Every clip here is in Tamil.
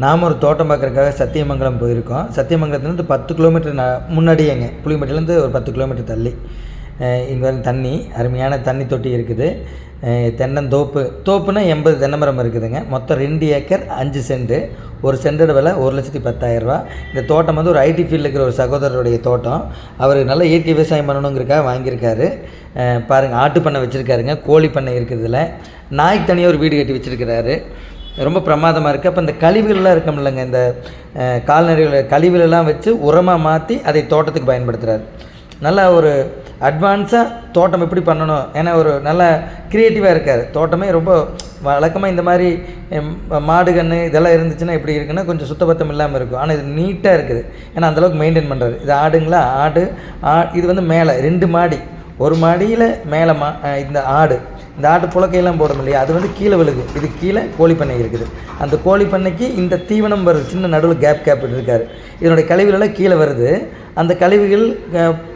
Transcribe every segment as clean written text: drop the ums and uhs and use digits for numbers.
நாம் ஒரு தோட்டம் பார்க்குறதுக்காக சத்தியமங்கலம் போயிருக்கோம். சத்தியமங்கலத்துலேருந்து 10 கிலோமீட்டர் முன்னாடியேங்க, புளியம்பட்டிலேருந்து ஒரு 10 கிலோமீட்டர் தள்ளி இங்கே வந்து தண்ணி, அருமையான தண்ணி தொட்டி இருக்குது. தென்னந்தோப்பு, தோப்புனா 80 தென்னை மரம் இருக்குதுங்க. மொத்தம் 2 ஏக்கர் 5 சென்ட்டு. ஒரு சென்டோட விலை 1,10,000 ரூபா. இந்த தோட்டம் வந்து ஒரு ஐடி ஃபீல்டில் இருக்கிற ஒரு சகோதரருடைய தோட்டம். அவர் நல்ல இயற்கை விவசாயம் பண்ணணுங்கிறக்காக வாங்கியிருக்காரு. பாருங்கள், ஆட்டு பண்ணை வச்சுருக்காருங்க, கோழி பண்ணை இருக்குது. இதில் நாய்க்கு தனியாக ஒரு வீடு கட்டி வச்சுருக்கிறாரு. ரொம்ப பிரமாதமாக இருக்குது. அப்போ இந்த கழிவுகள்லாம் இருக்கமில்லைங்க, இந்த கால்நடைகள் கழிவுகளெல்லாம் வச்சு உரமாக மாற்றி அதை தோட்டத்துக்கு பயன்படுத்துகிறார். நல்லா ஒரு அட்வான்ஸாக தோட்டம் எப்படி பண்ணணும், ஏன்னா ஒரு நல்ல க்ரியேட்டிவாக இருக்கார். தோட்டமே ரொம்ப வழக்கமாக இந்த மாதிரி மாடு கன்று இதெல்லாம் இருந்துச்சுன்னா எப்படி இருக்குன்னா கொஞ்சம் சுத்தபத்தம் இல்லாமல் இருக்கும். ஆனால் இது நீட்டாக இருக்குது, ஏன்னா அந்தளவுக்கு மெயின்டைன் பண்ணுறாரு. இது ஆடுங்களா, இது வந்து மேலே 2 மாடி, ஒரு மாடியில் மேலே இந்த ஆட்டு புழக்கையெல்லாம் போடும் இல்லையா, அது வந்து கீழே விழுகு. இது கீழே கோழி பண்ணை இருக்குது. அந்த கோழி பண்ணைக்கு இந்த தீவனம் வருது, சின்ன நடுவில் கேப் இருக்கார். இதனுடைய கழிவுகளெல்லாம் கீழே வருது. அந்த கழிவுகள்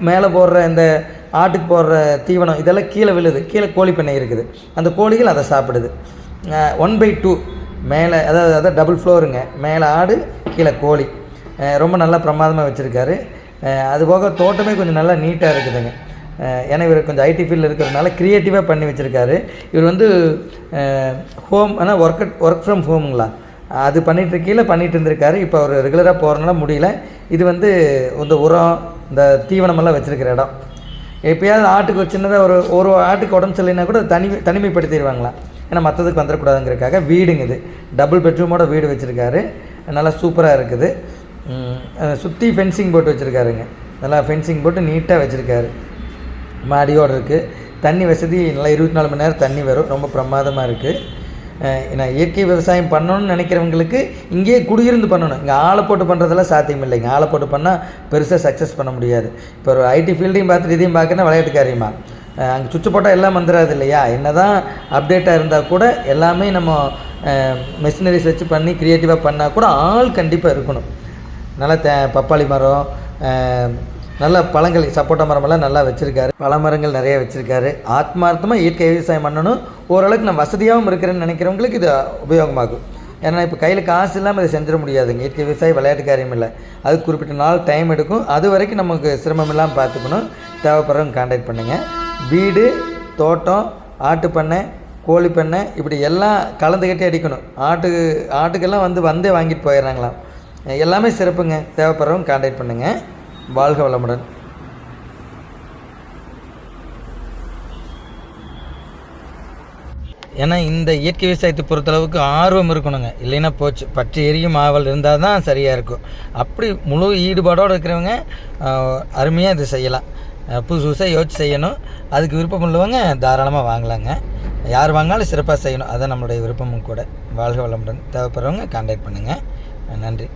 மேலே போடுற இந்த ஆட்டுக்கு போடுற தீவனம் இதெல்லாம் கீழே விழுது. கீழே கோழி பண்ணை இருக்குது, அந்த கோழிகள் அதை சாப்பிடுது. 1/2 மேலே, அதாவது டபுள் ஃப்ளோருங்க, மேலே ஆடு கீழே கோழி. ரொம்ப நல்லா பிரமாதமாக வச்சுருக்காரு. அதுபோக தோட்டமே கொஞ்சம் நல்லா நீட்டாக இருக்குதுங்க. ஏன்னா இவர் கொஞ்சம் ஐடி ஃபீல்டில் இருக்கிறதுனால க்ரியேட்டிவாக பண்ணி வச்சுருக்காரு. இவர் வந்து ஹோம், ஆனால் ஒர்க் ஃப்ரம் ஹோமுங்களா, அது பண்ணிகிட்டு இருந்திருக்காரு. இப்போ அவர் ரெகுலராக போகிறனால முடியல. இது வந்து இந்த உரம், இந்த தீவனமெல்லாம் வச்சுருக்கிற இடம். எப்போயாவது ஆட்டுக்கு ஒரு சின்னதாக ஒரு ஆட்டுக்கு உடம்பு சரியில்லைன்னா கூட தனிமைப்படுத்திடுவாங்களாம், ஏன்னா மற்றதுக்கு வந்துடக்கூடாதுங்கிறதுக்காக. வீடுங்க, இது டபுள் பெட்ரூமோட வீடு வச்சுருக்காரு. நல்லா சூப்பராக இருக்குது. சுற்றி ஃபென்சிங் போட்டு வச்சுருக்காருங்க, நல்லா ஃபென்சிங் போட்டு நீட்டாக வச்சுருக்காரு. மாடியோடு இருக்குது. தண்ணி வசதி நல்லா 24 மணி நேரம் தண்ணி வரும். ரொம்ப பிரமாதமாக இருக்குது. நான் இயற்கை விவசாயம் பண்ணணும்னு நினைக்கிறவங்களுக்கு இங்கேயே குடியிருந்து பண்ணணும். இங்கே ஆளை போட்டு பண்ணுறதெல்லாம் சாத்தியம் இல்லைங்க. ஆளை போட்டு பண்ணால் பெருசாக சக்ஸஸ் பண்ண முடியாது. இப்போ ஒரு ஐடி ஃபீல்டையும் பார்த்துட்டு இதையும் பார்க்கணும், விளையாட்டு காரியமா அங்கே சுவிட்சு போட்டால் எல்லாம் வந்துடாது இல்லையா. என்ன தான் அப்டேட்டாக இருந்தால் கூட எல்லாமே நம்ம மெஷினரிஸ் வச்சு பண்ணி க்ரியேட்டிவாக பண்ணால் கூட ஆள் கண்டிப்பாக இருக்கணும். நல்லா பப்பாளி மரம், நல்ல பழங்கள், சப்போட்டா மரமெல்லாம் நல்லா வச்சுருக்காரு. பல மரங்கள் நிறைய வச்சுருக்காரு. ஆத்மார்த்தமாக இயற்கை விவசாயம் பண்ணணும். ஓரளவுக்கு நான் வசதியாகவும் இருக்கிறேன்னு நினைக்கிறவங்களுக்கு இது உபயோகமாகும். ஏன்னா இப்போ கையில் காசு இல்லாமல் இதை செஞ்சிட முடியாதுங்க. இயற்கை விவசாயம் விளையாட்டு காரியம் இல்லை. அது குறிப்பிட்ட நாள் டைம் எடுக்கும். அது வரைக்கும் நமக்கு சிரமம் இல்லாமல் பார்த்துக்கணும். தேவைப்படுறவங்க கான்டாக்ட் பண்ணுங்கள். வீடு, தோட்டம், ஆட்டு பண்ணை, கோழி பண்ணை, இப்படி எல்லாம் கலந்து கட்டி அடிக்கணும். ஆட்டுக்கெல்லாம் வந்தே வாங்கிட்டு போயிடுறாங்களாம். எல்லாமே சிறப்புங்க. தேவைப்படுறவங்க கான்டாக்ட் பண்ணுங்கள். வாழ்க வளமுடன். ஏன்னா இந்த இயற்கை விவசாயத்தை பொறுத்தளவுக்கு ஆர்வம் இருக்கணுங்க, இல்லைன்னா போச்சு. பற்றி எரியும் ஆவல் இருந்தால் தான் சரியாக இருக்கும். அப்படி முழு ஈடுபாடோடு இருக்கிறவங்க அருமையாக இதை செய்யலாம். புதுசாக யோசிச்சு செய்யணும். அதுக்கு விருப்பம் உள்ளவங்க தாராளமாக வாங்கலாங்க. யார் வாங்கினாலும் சிறப்பாக செய்யணும், அதுதான் நம்மளுடைய விருப்பமும் கூட. வாழ்க வளமுடன். தேவைப்படுறவங்க கான்டாக்ட் பண்ணுங்கள். நன்றி.